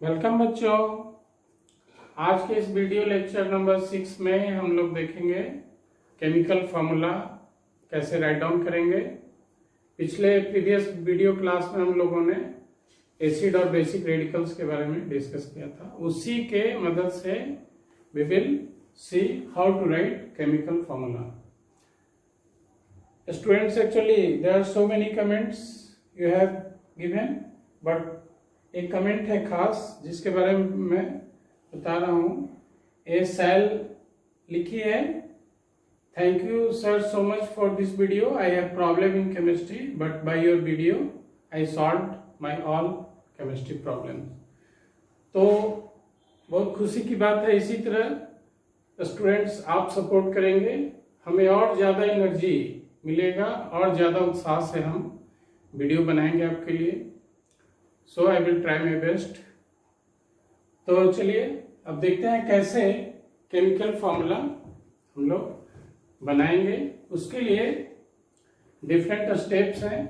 Welcome बच्चों। आज के इस वीडियो लेक्चर नंबर 6 में हम लोग देखेंगे केमिकल फार्मूला कैसे राइट डाउन करेंगे। पिछले प्रीवियस वीडियो क्लास में हम लोगों ने एसिड और बेसिक रेडिकल्स के बारे में डिस्कस किया था। उसी के मदद से we will see how to write chemical formula. Students, actually there are so many comments you have given, but एक कमेंट है खास जिसके बारे में मैं बता रहा हूं। ए सेल लिखी है, thank you sir so much for this video. I have problem in chemistry but by your video I solve my all chemistry problem. तो बहुत खुशी की बात है। इसी तरह स्टूडेंट्स आप सपोर्ट करेंगे, हमें और ज्यादा एनर्जी मिलेगा और ज्यादा उत्साह से हम वीडियो बनाएंगे आपके लिए। So I will try my best. तो चलिए अब देखते हैं कैसे केमिकल फार्मूला हम लोग बनाएंगे। उसके लिए डिफरेंट स्टेप्स हैं।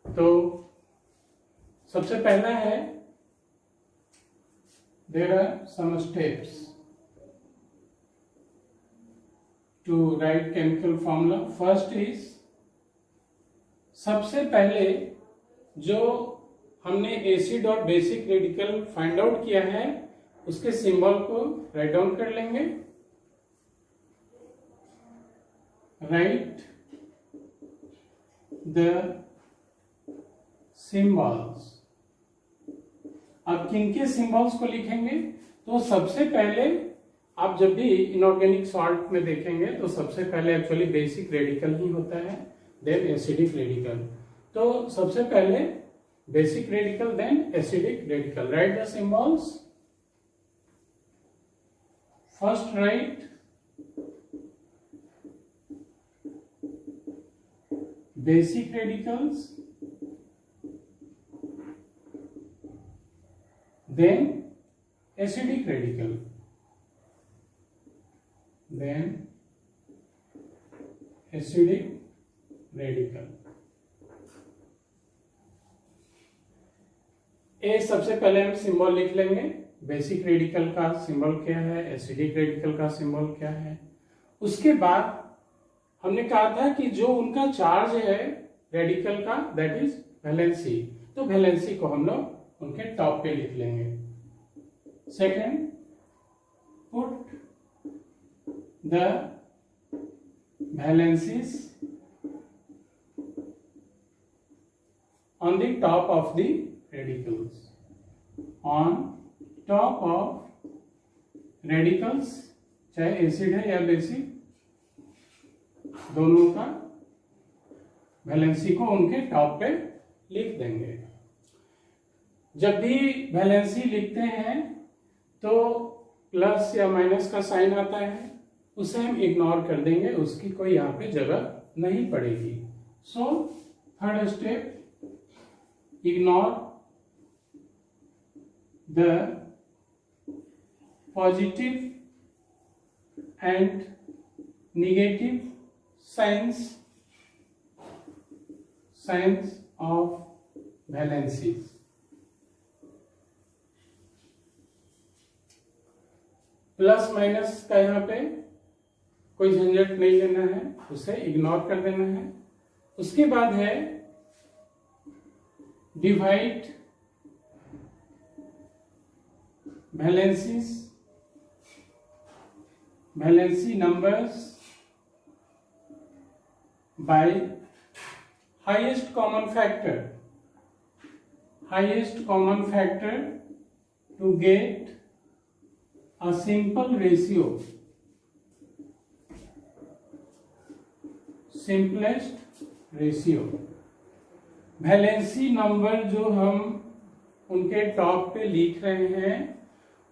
तो सबसे पहला है, there are some steps to write chemical formula. First is, सबसे पहले जो हमने एसिड और बेसिक रेडिकल फाइंड आउट किया है उसके सिंबल को राइट डाउन कर लेंगे। Right the symbols. अब किनके सिंबल्स को लिखेंगे? तो सबसे पहले आप जब भी इनऑर्गेनिक सॉल्ट में देखेंगे तो सबसे पहले एक्चुअली बेसिक रेडिकल ही होता है, देन एसिडिक रेडिकल। तो सबसे पहले basic radical then acidic radical. Write the symbols. First write basic radicals, then acidic radical, then acidic radical. ए सबसे पहले हम सिंबल लिख लेंगे। बेसिक रेडिकल का सिंबल क्या है, एसिडिक रेडिकल का सिंबल क्या है। उसके बाद हमने कहा था कि जो उनका चार्ज है रेडिकल का, दैट इज वैलेंसी। तो वैलेंसी को हम लोग उनके टॉप पे लिख लेंगे। Second, put the valencies on the top of the radicals, on top of radicals, चाहे एसिड है या बेसिक, दोनों का वैलेंसी को उनके टॉप पे लिख देंगे। जब भी वैलेंसी लिखते हैं तो प्लस या माइनस का साइन आता है, उसे हम इग्नोर कर देंगे, उसकी कोई यहाँ पे जरूरत नहीं पड़ेगी। So third step, ignore the positive and negative signs of valencies. Plus minus का यहाँ पे कोई झंझट नहीं लेना है, उसे इग्नोर कर देना है। उसके बाद है divide valency numbers by highest common factor to get a simple ratio, simplest ratio। Valency number जो हम उनके टॉप पे लिख रहे हैं,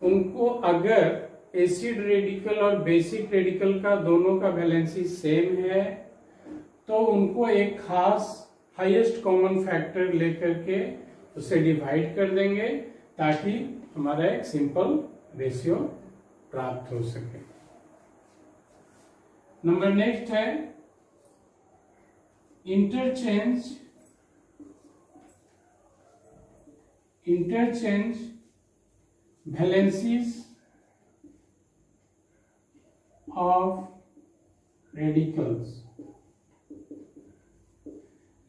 उनको अगर एसिड रेडिकल और बेसिक रेडिकल का दोनों का वैलेंसी सेम है तो उनको एक खास हाईएस्ट कॉमन फैक्टर लेकर के उसे डिवाइड कर देंगे ताकि हमारा एक सिंपल रेशियो प्राप्त हो सके। नंबर नेक्स्ट है interchange valencies of radicals.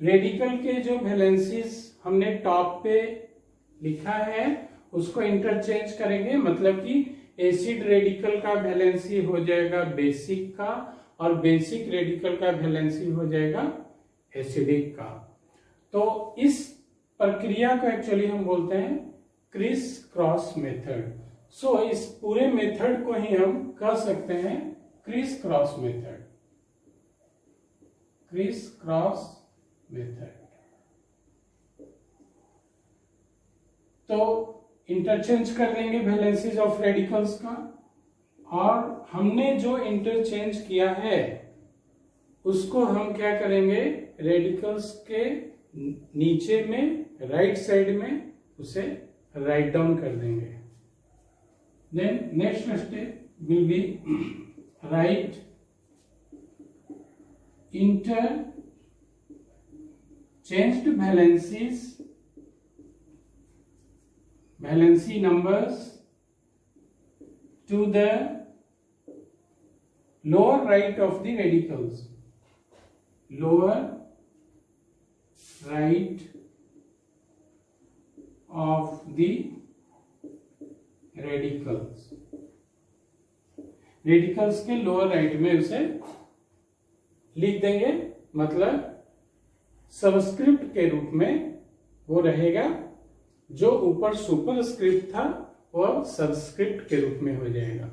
Radical के जो वैलेंसीज हमने टॉप पे लिखा है उसको इंटरचेंज करेंगे, मतलब कि एसिड रेडिकल का वैलेंसी हो जाएगा बेसिक का और बेसिक रेडिकल का वैलेंसी हो जाएगा एसिडिक का। तो इस प्रक्रिया को एक्चुअली हम बोलते हैं क्रिस क्रॉस मेथड। सो इस पूरे मेथड को ही हम कह सकते हैं criss cross method, criss cross method. तो इंटरचेंज कर लेंगे वैलेंसीज ऑफ रेडिकल्स का, और हमने जो इंटरचेंज किया है उसको हम क्या करेंगे, रेडिकल्स के नीचे में राइट साइड में उसे राइट डाउन कर देंगे। Then next step will be write interchanged valency numbers to the lower right of the radicals, lower right of the radicals, radicals के लोअर राइट में उसे लिख देंगे, मतलब सबस्क्रिप्ट के रूप में वो रहेगा, जो ऊपर सुपरस्क्रिप्ट था वह सबस्क्रिप्ट के रूप में हो जाएगा।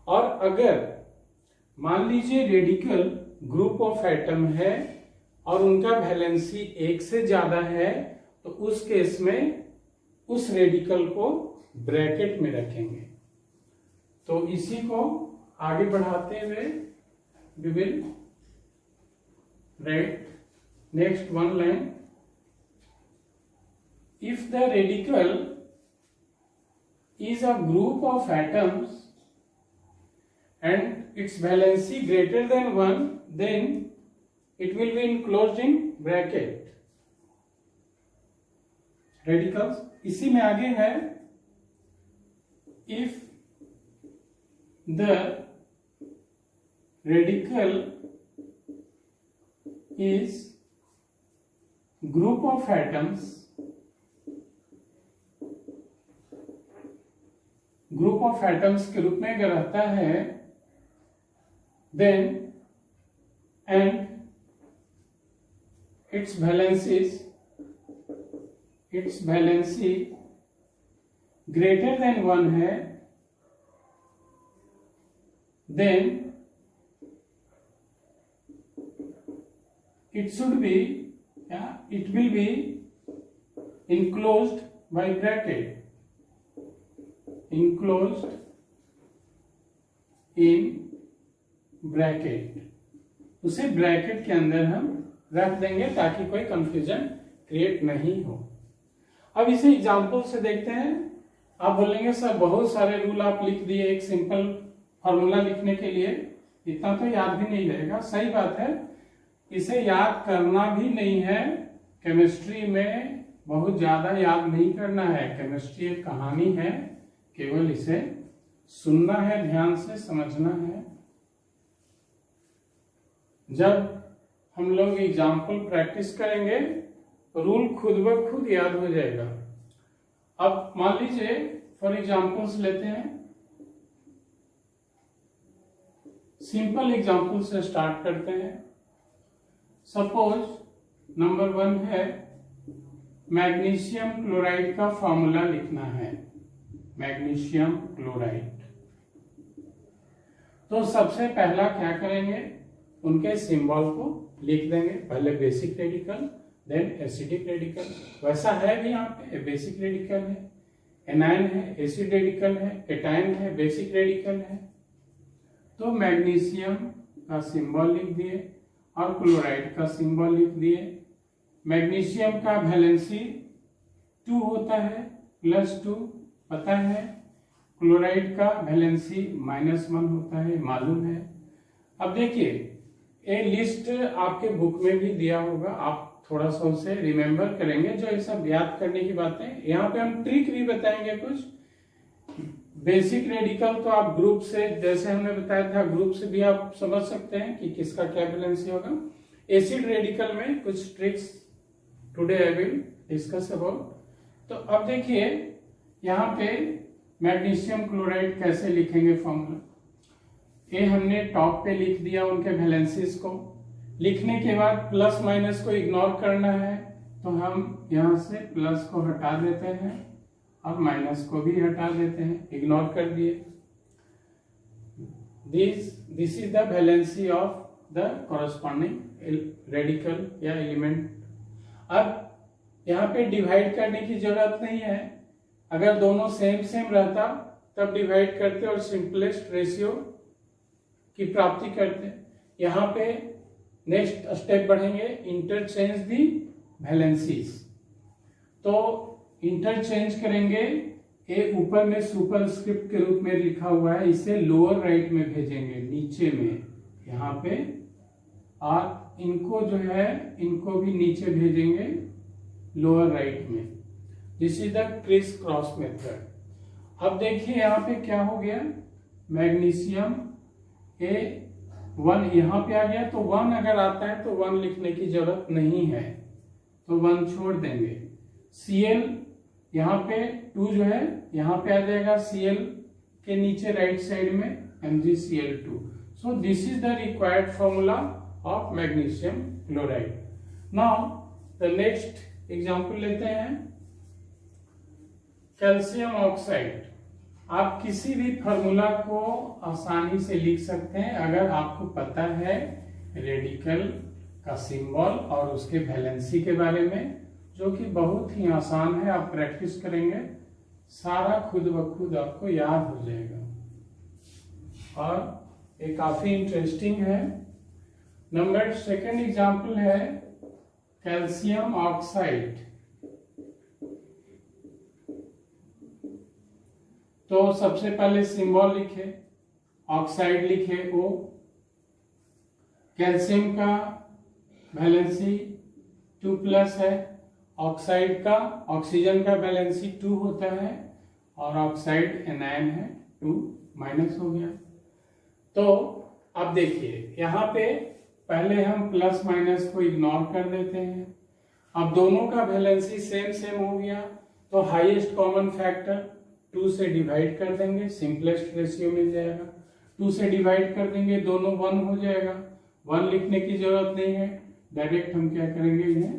और अगर मान लीजिए रेडिकल ग्रुप ऑफ एटम है और उनका वैलेंसी 1 से ज्यादा है, तो उस केस में उस रेडिकल को ब्रैकेट में रखेंगे। तो इसी को आगे बढ़ाते हुए we will write next one line, if the radical is a group of atoms and its valency greater than 1, then it will be enclosed in bracket. Radicals इसी में आगे है, if the radical is group of atoms, group of atoms के रूप में अगर रहता है, then and its valency greater than 1 है, then it will be enclosed by bracket, enclosed in bracket, उसे ब्रैकेट के अंदर हम रख देंगे ताकि कोई कंफ्यूजन क्रिएट नहीं हो। अब इसे एग्जांपल से देखते हैं। आप बोलेंगे सर बहुत सारे रूल आप लिख दिए एक सिंपल फॉर्मूला लिखने के लिए, इतना तो याद भी नहीं रहेगा। सही बात है, इसे याद करना भी नहीं है। केमिस्ट्री में बहुत ज्यादा याद नहीं करना है। केमिस्ट्री एक कहानी है, केवल इसे सुनना है, ध्यान से समझना है। जब हम लोग एग्जाम्पल प्रैक्टिस करेंगे तो रूल खुद ब खुद याद हो जाएगा। अब मान लीजिए फॉर एग्जाम्पल्स लेते हैं, सिंपल एग्जाम्पल से स्टार्ट करते हैं। सपोज नंबर 1 है, मैग्नीशियम क्लोराइड का फॉर्मूला लिखना है, मैग्नीशियम क्लोराइड। तो सबसे पहला क्या करेंगे, उनके सिंबल को लिख देंगे, पहले basic radical then acidic radical. वैसा है भी यहाँ पे, बेसिक रेडिकल है, एनायन है, एसिड रेडिकल है, केटायन है, बेसिक रेडिकल है। तो मैग्नीशियम का सिंबल लिख दिए और क्लोराइड का सिंबल लिख दिए। मैग्नीशियम का वैलेंसी 2 होता है, +2 पता है। क्लोराइड का वैलेंसी -1 होता है, मालूम है। अब देखिए, ये लिस्ट आपके बुक में भी दिया होगा, आप थोड़ा सा उसे रिमेम्बर करेंगे। जो ये सब याद करने की बातें, यहाँ पे हम ट्रिक भी बताएंगे कुछ। बेसिक रेडिकल तो आप ग्रुप से, जैसे हमने बताया था, ग्रुप से भी आप समझ सकते हैं कि किसका क्या वैलेंसी होगा। एसिड रेडिकल में कुछ tricks today I will discuss about. तो अब देखिए यहाँ पे मैग्नीशियम क्लोराइड कैसे लिखेंगे फॉर्मूला। ये हमने टॉप पे लिख दिया उनके वैलेंसीज को। लिखने के बाद प्लस माइनस को इग्नोर करना है, तो हम यहाँ से प्लस को हटा देते हैं और माइनस को भी हटा देते हैं, इग्नोर कर दिए। This is the valency of the corresponding radical या एलिमेंट। अब यहाँ पे डिवाइड करने की जरूरत नहीं है, अगर दोनों सेम सेम रहता तब डिवाइड करते और सिंपलेस्ट रेशियो की प्राप्ति करते। यहाँ पे नेक्स्ट स्टेप बढ़ेंगे, इंटरचेंज दी वैलेंसीज। तो इंटरचेंज करेंगे, ये ऊपर में सुपरस्क्रिप्ट के रूप में लिखा हुआ है, इसे लोअर राइट में भेजेंगे, नीचे में यहाँ पे, और इनको जो है इनको भी नीचे भेजेंगे लोअर राइट में। This is the criss cross method. अब देखिए यहाँ पे क्या हो गया, मैग्नीशियम A1 यहाँ पे आ गया, तो 1 अगर आता है तो 1 लिखने की जरूरत नहीं है, तो 1 छोड़ देंगे। Cl यहाँ पे 2 जो है यहाँ पे आ जाएगा, Cl के नीचे राइट साइड में MgCl2। So this is the required formula of magnesium chloride. Now the next example लेते हैं, कैल्शियम ऑक्साइड। आप किसी भी फॉर्मूला को आसानी से लिख सकते हैं अगर आपको पता है रेडिकल का सिंबल और उसके वैलेंसी के बारे में, जो कि बहुत ही आसान है। आप प्रैक्टिस करेंगे, सारा खुद ब खुद आपको याद हो जाएगा और ये काफी इंटरेस्टिंग है। नंबर सेकंड एग्जांपल है कैल्शियम ऑक्साइड। तो सबसे पहले सिंबल लिखे, ऑक्साइड लिखे O। कैल्शियम का वैलेंसी 2+ है, ऑक्साइड का, ऑक्सीजन का वैलेंसी 2 होता है और ऑक्साइड एनायन है, 2- हो गया। तो अब देखिए यहाँ पे पहले हम प्लस माइनस को इग्नोर कर देते हैं। अब दोनों का वैलेंसी सेम सेम हो गया, तो हाईएस्ट कॉमन फैक्टर 2 से डिवाइड कर देंगे, सिंपलेस्ट रेशियो मिल जाएगा। 2 से डिवाइड कर देंगे, दोनों 1 हो जाएगा। 1 लिखने की जरूरत नहीं है, डायरेक्ट हम क्या करेंगे, इन्हें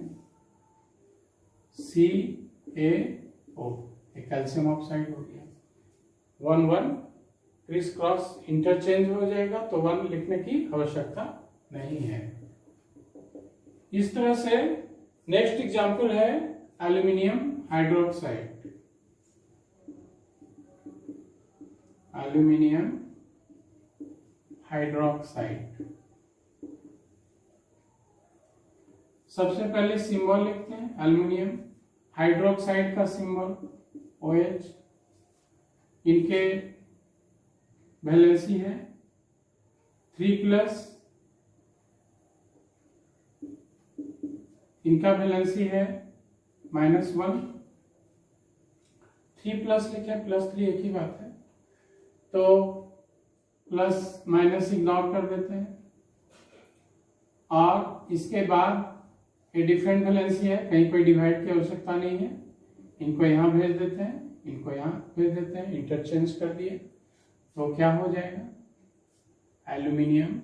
CaO, कैल्शियम ऑक्साइड हो गया। 1 क्रिस क्रॉस इंटरचेंज हो जाएगा, तो 1 लिखने की आवश्यकता नहीं है। इस तरह से नेक्स्ट एग्जांपल है एल्यूमिनियम हाइड्रोक्साइड। एल्यूमिनियम हाइड्रोक्साइड, सबसे पहले सिंबल लिखते हैं एल्यूमिनियम हाइड्रोक्साइड का सिंबल OH। इनके वैलेंसी है 3+, इनका वैलेंसी है -1। 3+ लिखे, +3 एक ही बात है, तो प्लस माइनस इग्नोर कर देते हैं। और इसके बाद ये डिफरेंट वैलेंसी है, कहीं कोई डिवाइड की आवश्यकता नहीं है, इनको यहाँ भेज देते हैं, इनको यहाँ भेज देते हैं, इंटरचेंज कर दिए, तो क्या हो जाएगा, एल्यूमिनियम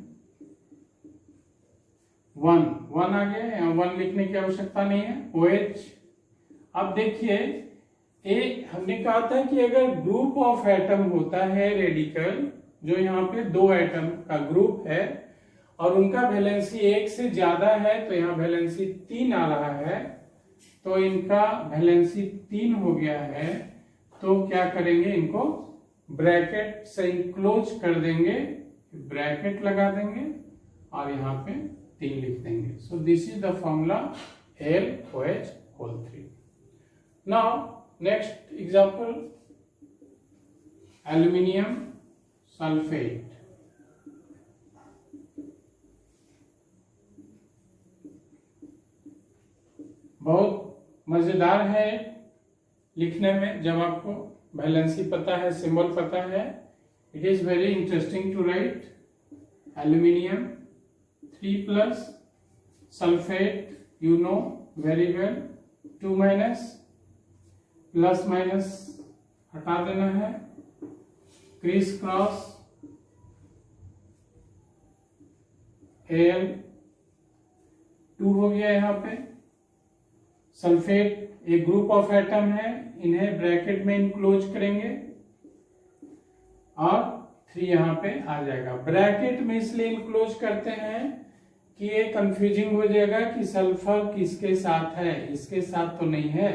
1 आ गया, यहाँ 1 लिखने की आवश्यकता नहीं है, OH। अब देखिए हमने कहा था कि अगर ग्रुप ऑफ एटम होता है रेडिकल, जो यहाँ पे 2 एटम का ग्रुप है और उनका वैलेंसी 1 से ज्यादा है, तो यहाँ वैलेंसी 3 आ रहा है, तो इनका वैलेंसी 3 हो गया है, तो क्या करेंगे, इनको ब्रैकेट से इनक्लोज कर देंगे, ब्रैकेट लगा देंगे और यहाँ पे 3 लिख देंगे। So this is the formula LOH3। Now next example, aluminium sulphate. बहुत मजेदार है लिखने में, जब आपको वैलेंसी पता है, सिंबल पता है, it is very interesting to write aluminium 3 plus sulphate, you know very well, 2 minus, plus minus हटा देना है, क्रिस क्रॉस Al 2 हो गया। यहाँ पे सल्फेट एक ग्रुप ऑफ एटम है, इन्हें ब्रैकेट में इनक्लोज करेंगे और 3 यहाँ पे आ जाएगा। ब्रैकेट में इसलिए इनक्लोज करते हैं कि ये कंफ्यूजिंग हो जाएगा कि सल्फर किसके साथ है, इसके साथ तो नहीं है,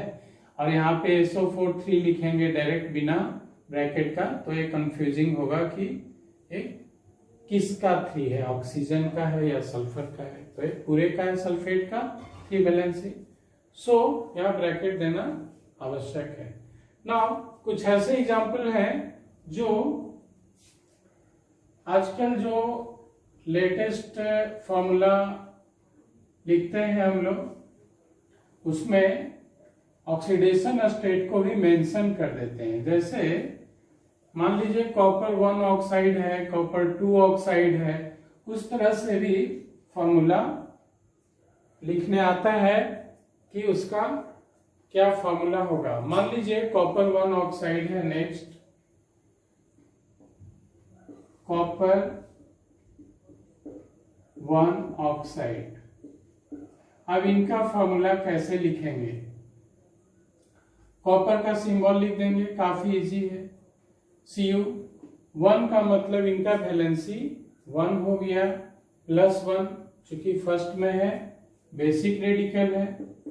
और यहाँ पे SO4 3 लिखेंगे डायरेक्ट बिना ब्रैकेट का, तो ये कंफ्यूजिंग होगा कि ये किसका 3 है, ऑक्सीजन का है या सल्फर का है। तो ये पूरे का है सल्फेट का 3 वैलेंसी, सो यहाँ ब्रैकेट देना आवश्यक है। नाउ कुछ ऐसे एग्जाम्पल हैं जो आजकल जो लेटेस्ट फॉर्मूला लिखते हैं हम लोग, उसमें ऑक्सीडेशन स्टेट को भी मेंशन कर देते हैं। जैसे मान लीजिए कॉपर 1 ऑक्साइड है, कॉपर 2 ऑक्साइड है, उस तरह से भी फॉर्मूला लिखने आता है कि उसका क्या फॉर्मूला होगा। मान लीजिए कॉपर 1 ऑक्साइड है, नेक्स्ट कॉपर 1 ऑक्साइड, अब इनका फॉर्मूला कैसे लिखेंगे। कॉपर का सिंबल लिख देंगे, काफी इजी है, Cu 1 का मतलब इनका वैलेंसी 1 हो गया, +1 चूंकि फर्स्ट में है, बेसिक रेडिकल है,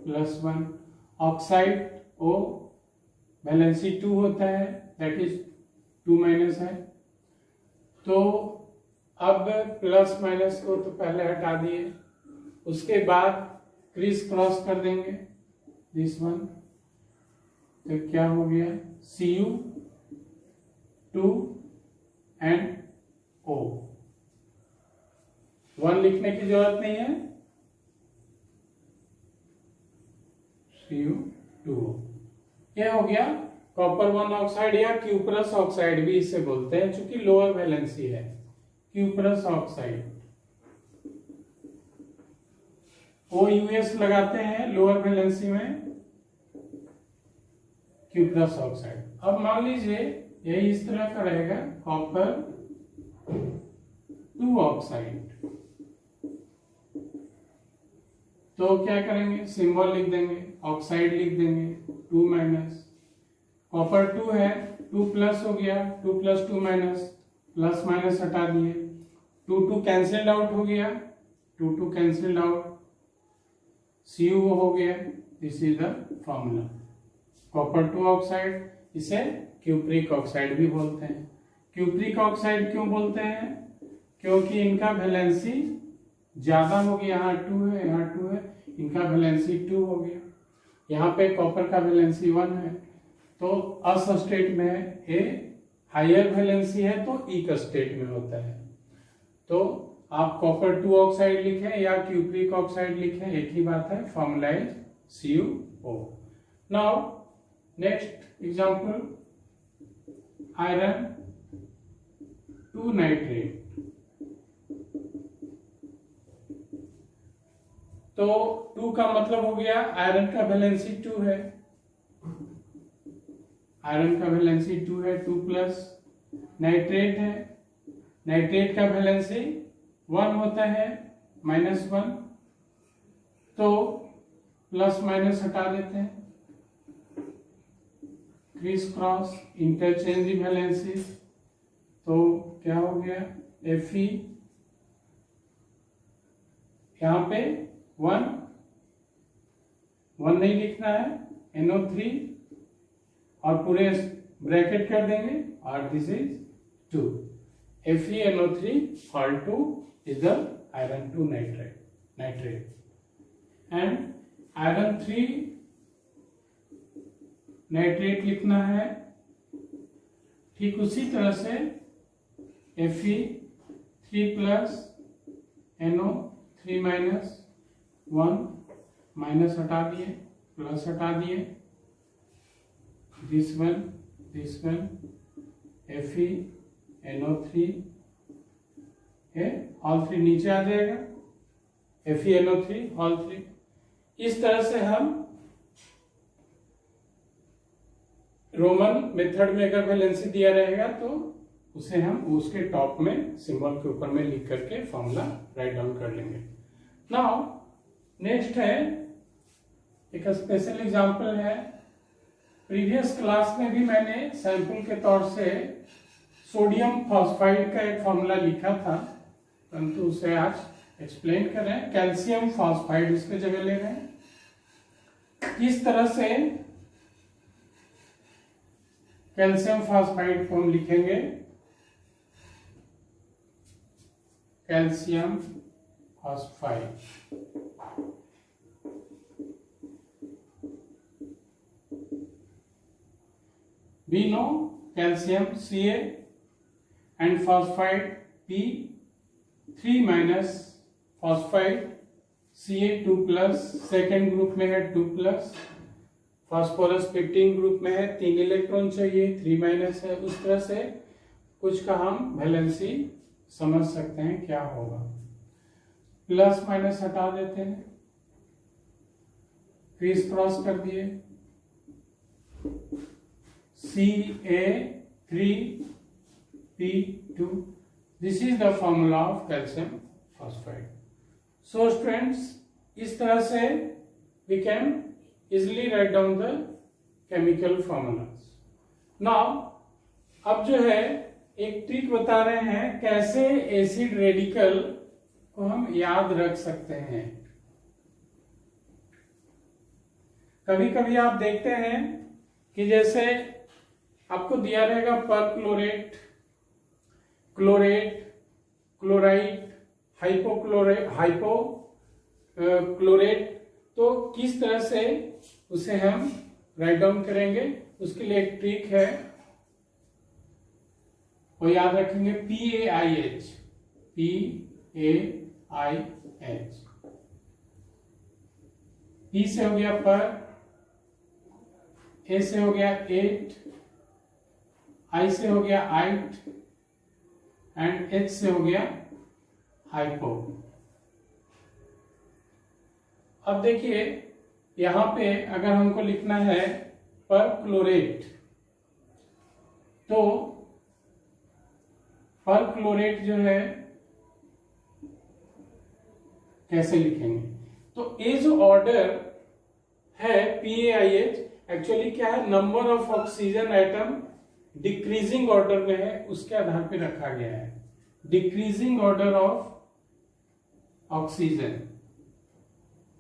+1। ऑक्साइड O वैलेंसी 2 होता है, दैट इज 2 माइनस है। तो अब प्लस माइनस को तो पहले हटा दिए, उसके बाद क्रिस क्रॉस कर देंगे दिस वन, तो क्या हो गया Cu 2 एंड O। 1 लिखने की जरूरत नहीं है, Cu2O। यह हो गया कॉपर 1 ऑक्साइड या क्यूप्रस ऑक्साइड भी इसे बोलते हैं, चूंकि लोअर वैलेंसी है, क्यूप्रस ऑक्साइड। OUS लगाते हैं लोअर वैलेंसी में, क्यूप्रस ऑक्साइड। अब मान लीजिए यही इस तरह का रहेगा, कॉपर 2 ऑक्साइड, तो क्या करेंगे, सिंबल लिख देंगे, ऑक्साइड लिख देंगे, 2 माइनस, कॉपर 2 है, 2 प्लस हो गया, 2 प्लस 2 माइनस, प्लस माइनस हटा दिए, 2 कैंसिल्ड आउट हो गया, 2 कैंसिल्ड आउट, Cu हो गया। This is the formula, copper 2 oxide, इसे क्यूप्रिक ऑक्साइड भी बोलते हैं। क्यूप्रिक ऑक्साइड क्यों बोलते हैं, क्योंकि इनका वैलेंसी ज्यादा हो गया, यहाँ 2 है, यहाँ 2 है, इनका वैलेंसी 2 हो गया। यहाँ पे कॉपर का वैलेंसी 1 है, तो अस स्टेट में ए हायर वैलेंसी है तो इक स्टेट में होता है। तो आप कॉपर 2 ऑक्साइड लिखें या क्यूप्रिक ऑक्साइड लिखें, एक ही बात है, formula is CuO। Now next example, iron 2 nitrate. तो 2 का मतलब हो गया आयरन का वैलेंसी 2 है, आयरन का वैलेंसी 2 है, 2 प्लस, नाइट्रेट है, नाइट्रेट का वैलेंसी 1 होता है, -1, तो प्लस माइनस हटा देते हैं, क्रिस क्रॉस, इंटरचेंज वैलेंसी, तो क्या हो गया Fe, यहाँ पे 1 नहीं लिखना है, NO3 और पूरे ब्रैकेट कर देंगे, और this is 2, FeNO3 all 2 is the iron 2 nitrate and iron 3 nitrate लिखना है। ठीक उसी तरह से Fe3 plus, NO3 minus, 1 minus हटा दिए, प्लस हटा दिए, this one this one FeNO3 है, ऑल थ्री नीचे आ जाएगा, FeNO3 ऑल थ्री। इस तरह से हम रोमन मेथड में अगर वैलेंसी दिया रहेगा तो उसे हम उसके टॉप में सिंबल के ऊपर में लिख करके फॉर्मूला राइट डाउन कर लेंगे। नाउ नेक्स्ट है एक स्पेशल एग्जांपल है। प्रीवियस क्लास में भी मैंने सैंपल के तौर से सोडियम फॉस्फाइड का एक फॉर्मूला लिखा था, परंतु उसे आज एक्सप्लेन कर रहे हैं। कैल्शियम फॉस्फाइड उसके जगह ले रहे हैं। किस तरह से कैल्शियम फॉस्फाइड को हम लिखेंगे? Calcium phosphide we know calcium Ca and phosphide P3 minus phosphide Ca2 plus, second group में है 2 प्लस, फास्फोरस 15 ग्रुप में है 3 इलेक्ट्रॉन चाहिए, 3 माइनस है। उस तरह से कुछ का हम वैलेंसी समझ सकते हैं क्या होगा। प्लस माइनस हटा देते हैं, क्रीज क्रॉस कर दिए, Ca3P2, this is the formula of calcium phosphide. So students, इस तरह से we can easily write down the chemical formulas. Now, अब जो है एक ट्रिक बता रहे हैं कैसे एसिड रेडिकल को हम याद रख सकते हैं। कभी कभी आप देखते हैं कि जैसे आपको दिया रहेगा परक्लोरेट, क्लोरेट, क्लोराइड, हाइपोक्लोरेट, तो किस तरह से उसे हम राइट डाउन करेंगे उसके लिए एक ट्रिक है, वो याद रखेंगे। PaIH, P से हो गया पर, A से हो गया 8, I से हो गया 8 एंड H से हो गया हाइपो। अब देखिए यहां पे अगर हमको लिखना है परक्लोरेट, तो परक्लोरेट जो है कैसे लिखेंगे? तो ये जो ऑर्डर है PaIH एक्चुअली क्या है, number of oxygen atom decreasing order में है, उसके आधार पे रखा गया है। Decreasing order of oxygen,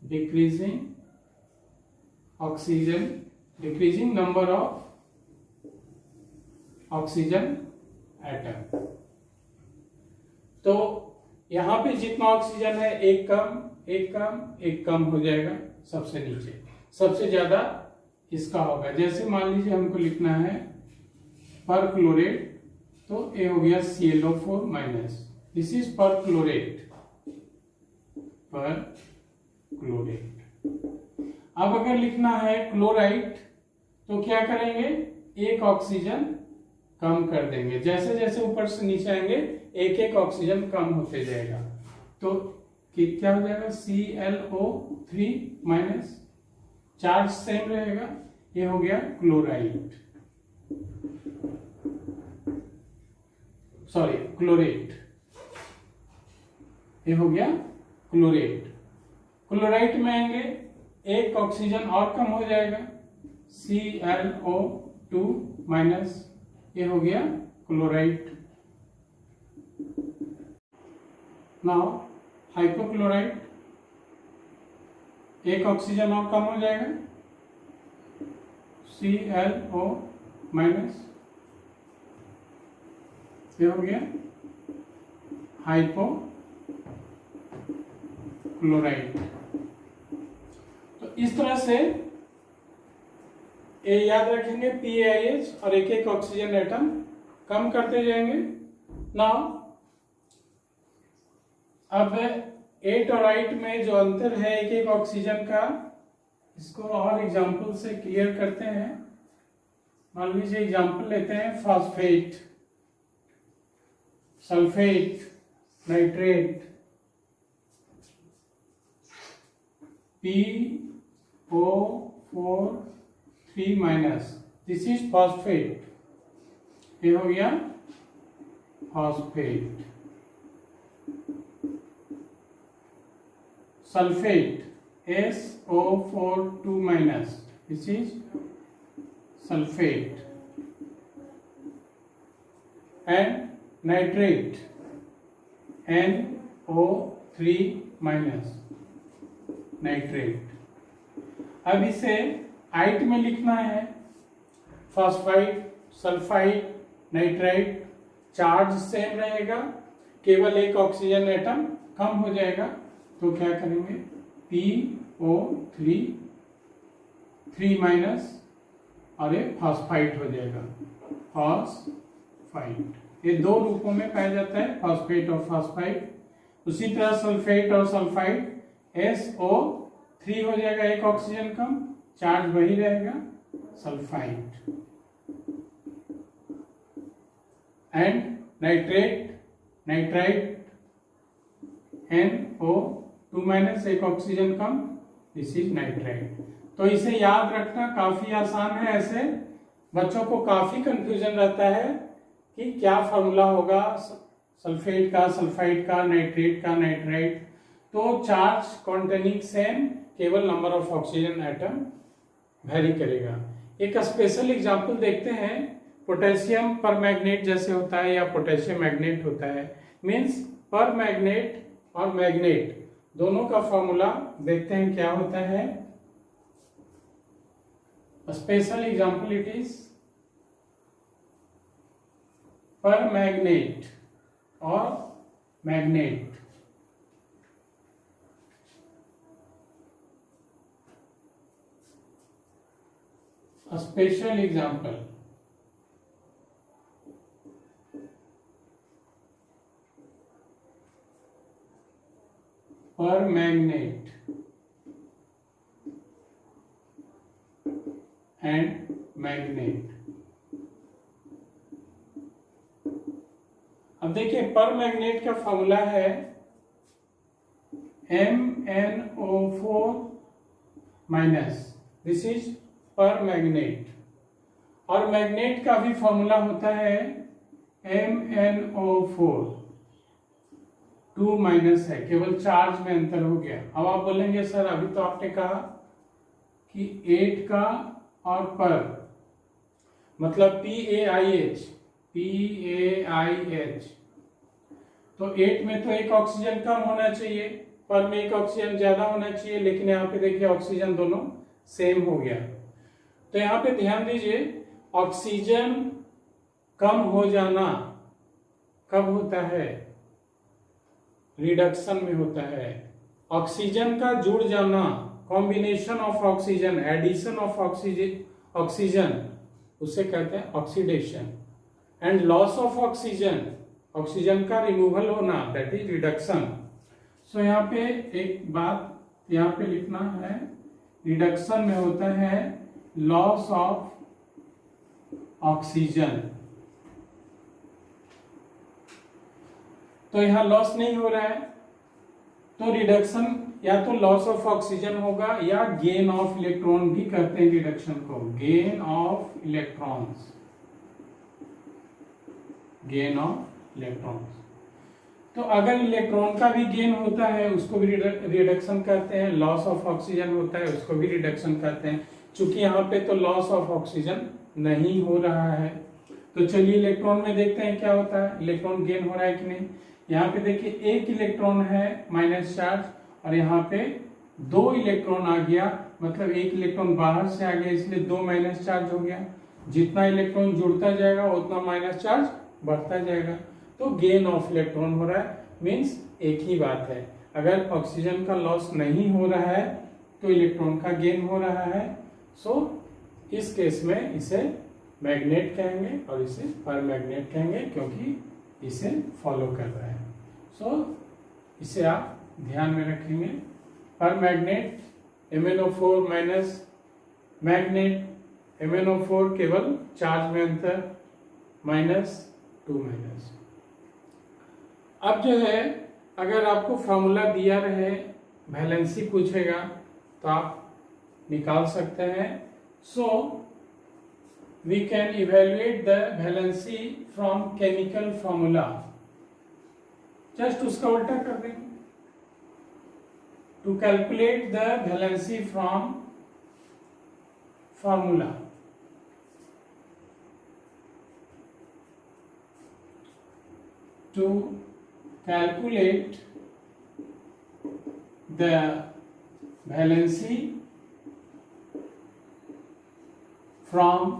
decreasing oxygen, decreasing number of oxygen atom. तो यहां पे जितना ऑक्सीजन है एक कम एक कम एक कम हो जाएगा, सबसे नीचे सबसे ज्यादा इसका होगा। जैसे मान लीजिए हमको लिखना है परक्लोरेट, तो ये हो गया ClO4 minus, this is perchlorate, perchlorate. अब अगर लिखना है क्लोराइड, तो क्या करेंगे, एक ऑक्सीजन कम कर देंगे, जैसे जैसे ऊपर से नीचे आएंगे एक एक ऑक्सीजन कम होते जाएगा, तो क्या हो जाएगा ClO3 माइनस, चार्ज सेम रहेगा, ये हो गया क्लोराइड, सॉरी क्लोरेट, ये हो गया क्लोरेट। क्लोराइड में आएंगे एक ऑक्सीजन और कम हो जाएगा, ClO2 माइनस, ये हो गया क्लोराइड। नाउ हाइपोक्लोराइड, एक ऑक्सीजन और कम हो जाएगा, ClO माइनस, ये हो गया हाइपोक्लोराइड। तो इस तरह से ये याद रखेंगे PaIH और एक एक ऑक्सीजन एटम कम करते जाएंगे। नाउ अब 8 और 8 में जो अंतर है एक एक ऑक्सीजन का, इसको और एग्जांपल से क्लियर करते हैं। मान लीजिए एग्जाम्पल लेते हैं phosphate, sulphate, nitrate, PO4 3-, this is phosphate, ये हो गया phosphate. Sulphate SO4 2-, this is sulphate. And nitrate NO3-, nitrate. अब इसे आइट में लिखना है, phosphide, sulphide, nitrite, charge same रहेगा, केवल एक ऑक्सीजन एटम कम हो जाएगा। तो क्या करेंगे, PO3 3- और ये फॉस्फाइट हो जाएगा, फॉस्फाइट। ये दो रूपों में पाया जाता है, फॉस्फेट और फॉस्फाइट। उसी तरह सल्फेट और सल्फाइड, SO3 हो जाएगा, एक ऑक्सीजन कम, चार्ज वही रहेगा, sulphide. And nitrate, nitrite, NO2-, एक oxygen come, this is nitrite. तो इसे याद रखना काफी आसान है। ऐसे बच्चों को काफी कंफ्यूजन रहता है कि क्या फॉर्मूला होगा सल्फेट का, सल्फाइड का, नाइट्रेट का, नाइट्राइट। तो चार्ज कॉन्टेनिंग सेम, केवल number of oxygen atom very करेगा। एक स्पेशल एग्जांपल देखते हैं, पोटेशियम पर मैग्नेट जैसे होता है या पोटेशियम मैग्नेट होता है, मीन्स पर मैग्नेट और मैग्नेट दोनों का फॉर्मूला देखते हैं क्या होता है। स्पेशल एग्जांपल इट इज पर मैग्नेट और magnet. Special example, per magnet and magnet। अब देखिए पर मैग्नेट का फॉर्मूला है MnO4-, दिस इज पर मैग्नेट। और मैग्नेट का भी फॉर्मूला होता है MnO4 2- है, केवल चार्ज में अंतर हो गया। अब आप बोलेंगे सर अभी तो आपने कहा कि 8 का और पर मतलब PaIH, तो 8 में तो एक ऑक्सीजन कम होना चाहिए, पर में एक ऑक्सीजन ज्यादा होना चाहिए, लेकिन यहाँ पे देखिए ऑक्सीजन दोनों सेम हो गया। तो यहाँ पे ध्यान दीजिए, ऑक्सीजन कम हो जाना कब होता है, रिडक्शन में होता है। ऑक्सीजन का जुड़ जाना, combination of oxygen, addition of oxygen, उसे कहते हैं oxidation. And loss of oxygen, oxygen का रिमूवल होना, दैट इज रिडक्शन। सो यहाँ पे एक बात यहाँ पे लिखना है, रिडक्शन में होता है लॉस ऑफ ऑक्सीजन। तो यहां लॉस नहीं हो रहा है, तो रिडक्शन या तो लॉस ऑफ ऑक्सीजन होगा या गेन ऑफ इलेक्ट्रॉन भी कहते हैं रिडक्शन को, gain of electrons, gain of electrons. तो अगर इलेक्ट्रॉन का भी गेन होता है उसको भी रिडक्शन कहते हैं, लॉस ऑफ ऑक्सीजन होता है उसको भी रिडक्शन कहते हैं। चूंकि यहाँ पे तो लॉस ऑफ ऑक्सीजन नहीं हो रहा है, तो चलिए इलेक्ट्रॉन में देखते हैं क्या होता है, इलेक्ट्रॉन गेन हो रहा है कि नहीं। यहाँ पे देखिए एक इलेक्ट्रॉन है माइनस चार्ज और यहाँ पे 2 इलेक्ट्रॉन आ गया, मतलब एक इलेक्ट्रॉन बाहर से आ गया, इसलिए 2 माइनस चार्ज हो गया। जितना इलेक्ट्रॉन जुड़ता जाएगा उतना माइनस चार्ज बढ़ता जाएगा, तो गेन ऑफ इलेक्ट्रॉन हो रहा है, मीन्स एक ही बात है। अगर ऑक्सीजन का लॉस नहीं हो रहा है तो इलेक्ट्रॉन का गेन हो रहा है। सो इस केस में इसे मैग्नेट कहेंगे और इसे पर मैग्नेट कहेंगे, क्योंकि इसे फॉलो कर रहा है। सो इसे आप ध्यान में रखेंगे। पर मैग्नेट MnO4- मैग्नेट MnO4 केवल चार्ज में अंतर, -2 अब जो है अगर आपको फॉर्मूला दिया रहे, वैलेंसी पूछेगा तो आप निकाल सकते हैं। So we can evaluate the valency from chemical formula. Just उसका उल्टा कर देंगे। To calculate the valency from formula, to calculate the valency from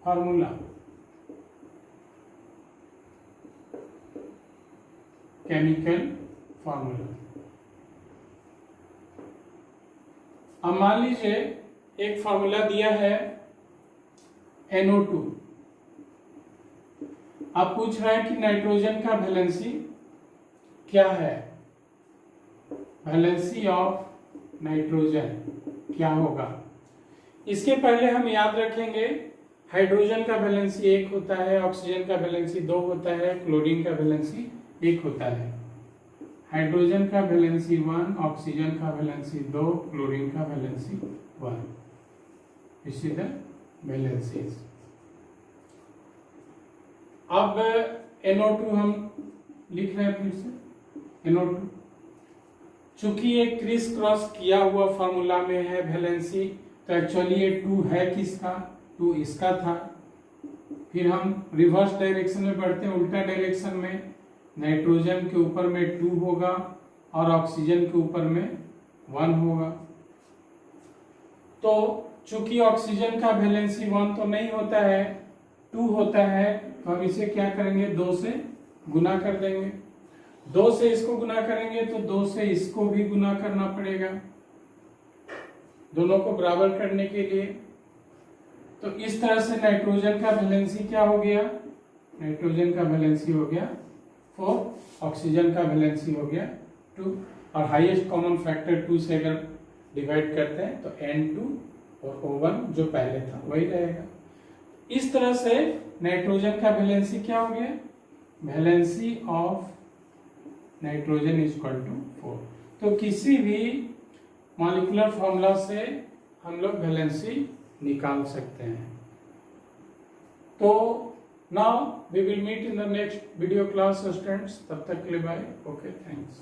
formula, chemical formula। अब मान लीजिए एक फॉर्मूला दिया है NO2, आप पूछ रहे हैं कि नाइट्रोजन का वैलेंसी क्या है, वैलेंसी ऑफ नाइट्रोजन क्या होगा। इसके पहले हम याद रखेंगे हाइड्रोजन का वैलेंसी 1 होता है, ऑक्सीजन का वैलेंसी 2 होता है, क्लोरीन का वैलेंसी 1 होता है। हाइड्रोजन का वैलेंसी 1, ऑक्सीजन का वैलेंसी 2, क्लोरीन का valency 1। This is the valencies. अब NO2 हम लिख रहे हैं फिर से NO2, चूंकि ये क्रिस क्रॉस किया हुआ फॉर्मूला में है वैलेंसी, तो एक्चुअली ये 2 है किसका, 2 इसका था। फिर हम रिवर्स डायरेक्शन में बढ़ते हैं, उल्टा डायरेक्शन में नाइट्रोजन के ऊपर में 2 होगा और ऑक्सीजन के ऊपर में 1 होगा। तो चूंकि ऑक्सीजन का वैलेंसी 1 तो नहीं होता है, 2 होता है, तो हम इसे क्या करेंगे, 2 से गुना कर देंगे। 2 से इसको गुना करेंगे तो 2 से इसको भी गुना करना पड़ेगा, दोनों को बराबर करने के लिए। तो इस तरह से नाइट्रोजन का वैलेंसी क्या हो गया, नाइट्रोजन का वैलेंसी हो गया 4, ऑक्सीजन का वैलेंसी हो गया 2, और हाईएस्ट कॉमन फैक्टर 2 से अगर डिवाइड करते हैं तो N2 और O1 जो पहले था वही रहेगा। इस तरह से नाइट्रोजन का वैलेंसी क्या हो गया, valency of nitrogen is equal to 4। तो किसी भी मॉलिक्यूलर फॉर्मूला से हम लोग वैलेंसी निकाल सकते हैं। तो now we will meet in the next video class students, तब तक के लिए बाय, ओके, थैंक्स।